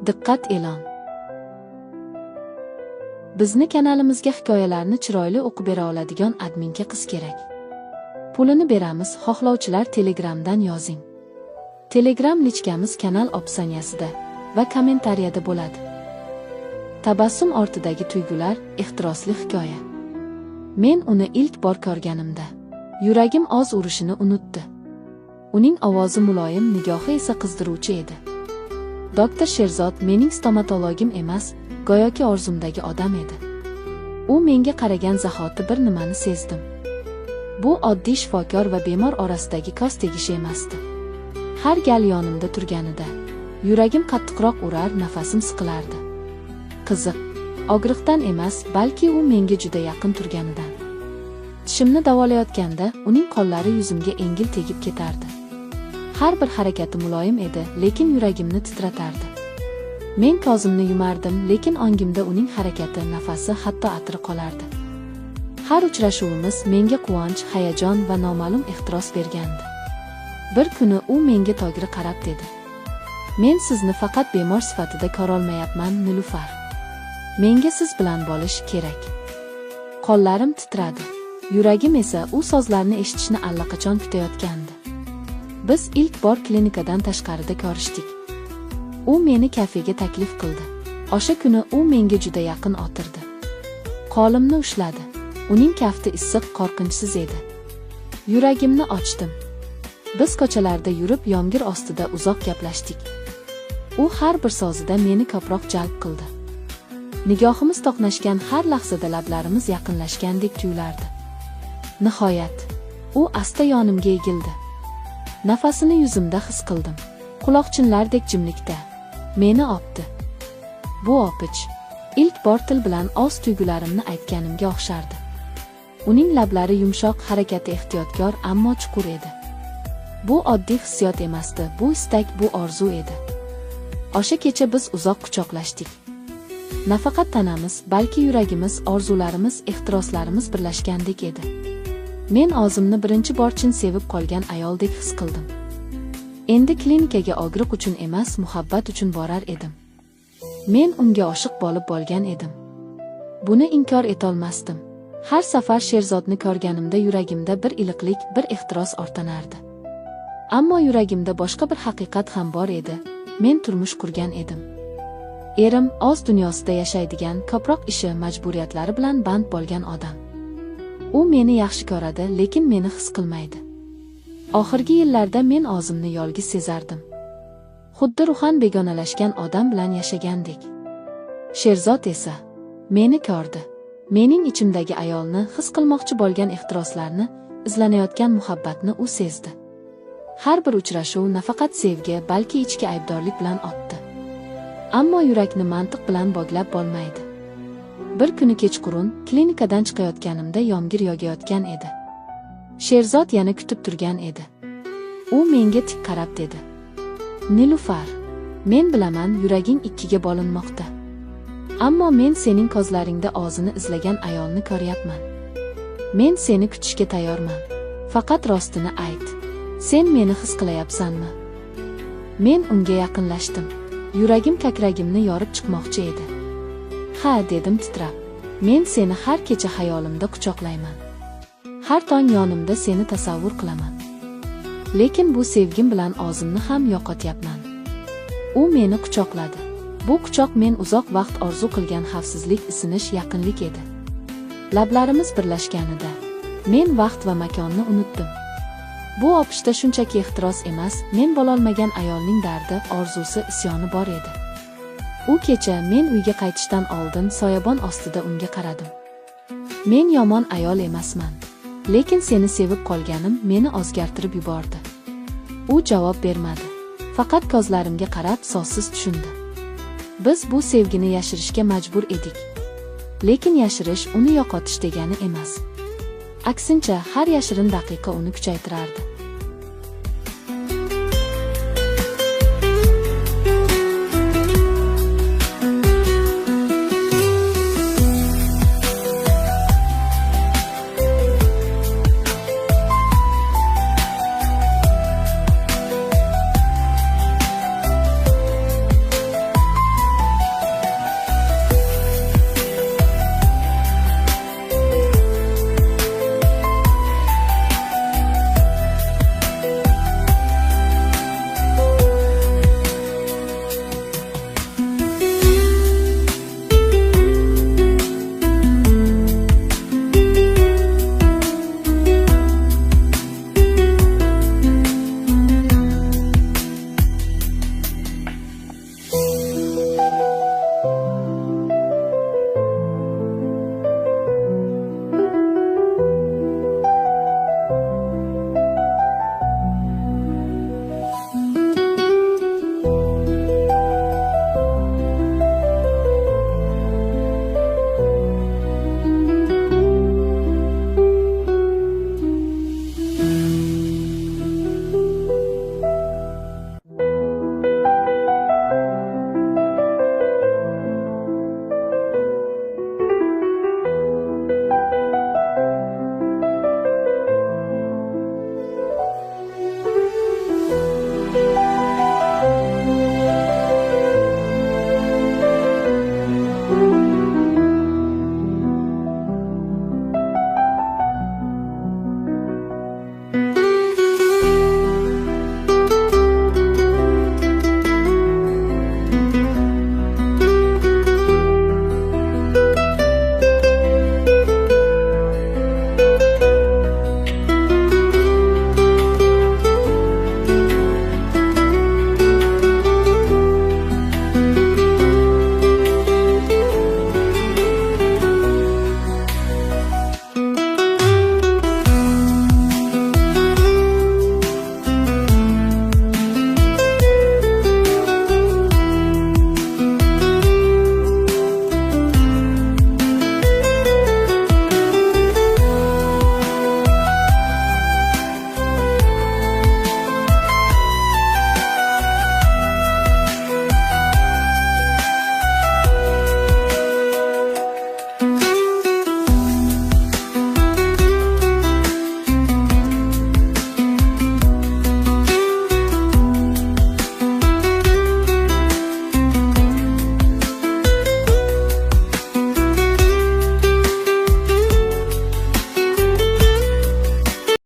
Diqqat e'lon. Bizni kanalimizga hikoyalarni chiroyli o'qib bera oladigan adminga qiz kerak. Pulini beramiz, xohlovchilar Telegramdan yozing. Telegram lichkamiz kanal opsiyasida va kommentariyada bo'ladi. Tabassum ortidagi tuyg'ular, ehtirosli hikoya. Men uni ilk bor ko'rganimda yuragim oz urishini unutdi. Uning ovozi muloyim, nigohi esa qizdiruvchi edi. Doktor Sherzod mening stomatologim emas, go'yoki orzumdagi odam edi. U menga qaragan zahoti bir nimani sezdim. Bu oddiy shifokor va bemor orasidagi ko'z tegishi emasdi. Har gal yonimda turganida yuragim qattiqroq urar, nafasim siqilardi. Qiziq, og'riqdan emas, balki u menga juda yaqin turganidan. Tishimni davolayotganda uning qo'llari yuzimga yengil tegib ketardi. Har bir harakati muloyim edi, lekin yuragimni titratardi. Men ko'zimni yumardim, lekin ongimda uning harakati, nafasi, hatto atri qolardi. Har uchrashuvimiz menga quvonch, hayajon va noma'lum ehtiros bergandi. Bir kuni u menga tog'ri qarab dedi: "Men sizni faqat bemor sifatida ko'rolmayapman, Nilufar. Menga siz bilan bo'lish kerak." Qo'llarim titradi. Yuragim esa u so'zlarni eshitishni allaqachon kutayotgandi. Biz ilk bor klinikadan tashqarida ko'rishdik. U meni kafega taklif qildi. O'sha kuni u menga juda yaqin o'tirdi. Qo'limni ushladi. Uning kafti issiq, qo'rqinchsiz edi. Yuragimni ochdim. Biz ko'chalarda yurib, yomg'ir ostida uzoq gaplashdik. U har bir so'zida meni ko'proq jalb qildi. Nigohimiz to'qnashgan har lahzada lablarimiz yaqinlashgandek tuyulardi. Nihoyat, u asta yonimga egildi. Nafasini yuzimda his qildim. Quloqchinlardek jimlikda meni opdi. Bu opich ilk bor til bilan o'z tuyg'ularimni aytganimga o'xshardi. Uning lablari yumshoq, harakati ehtiyotkor, ammo chuqur edi. Bu oddiy hissiyot emasdi, bu istak, bu orzu edi. O'sha kecha biz uzoq quchoqlashdik. Nafaqat tanamiz, balki yuragimiz, orzularimiz, ehtiroslarimiz birlashgandek edi. Men o'zimni birinchi bor chin sevib qolgan ayoldek his qildim. Endi klinikaga og'riq uchun emas, muhabbat uchun borar edim. Men unga oshiq bo'lgan edim. Buni inkor etolmasdim. Har safar Sherzodni ko'rganimda yuragimda bir iliqlik, bir ehtiros ortanardi. Ammo yuragimda boshqa bir haqiqat ham bor edi. Men turmush qurgan edim. Erim o'z dunyosida yashaydigan, ko'proq ishi, majburiyatlari bilan band bo'lgan odam. U meni yaxshi ko'radi, lekin meni his qilmaydi. Oxirgi yillarda men o'zimni yolg'iz sezardim. Xuddi ruhan begonalashgan odam bilan yashagandek. Sherzod esa meni ko'rdi. Mening ichimdagi ayolni, his qilmoqchi bo'lgan ehtiroslarni, izlanayotgan muhabbatni u sezdi. Har bir uchrashuv nafaqat sevgi, balki ichki aybdorlik bilan o'tdi. Ammo yurakni mantiq bilan bog'lab bo'lmaydi. Bir kuni kechqurun klinikadan chiqayotganimda yomg'ir yog'ayotgan edi. Sherzod yana kutib turgan edi. U menga tik qarab dedi: "Nilufar, men bilaman, yuraging ikkiga bo'linmoqda. Ammo men sening ko'zlaringda o'zini izlagan ayolni ko'ryapman. Men seni kutishga tayyorman. Faqat rostini ayt. Sen meni his qilayapsanmi?" Men unga yaqinlashdim. Yuragim kakragimni yorib chiqmoqchi edi. "Ha," dedim titrab. "Men seni har kecha xayolimda quchoqlayman. Har tong yonimda seni tasavvur qilaman. Lekin bu sevgim bilan o'zimni ham yo'qotyapman." U meni quchoqladi. Bu quchoq men uzoq vaqt orzu qilgan xavfsizlik, isinish, yaqinlik edi. Lablarimiz birlashganida men vaqt va makonni unutdim. Bu o'pishda shunchaki ehtiros emas, men bo'lolmagan ayolning dardi, orzusi, isyoni bor edi. U kecha men uyga qaytishdan oldin soyabon ostida unga qaradim. "Men yomon ayol emasman, lekin seni sevib qolganim meni o'zgartirib yubordi." U javob bermadi. Faqat ko'zlarimga qarab so'zsiz tushundi. Biz bu sevgini yashirishga majbur edik. Lekin yashirish uni yo'qotish degani emas. Aksincha, har yashirin daqiqa uni kuchaytirardi. bo'ladi.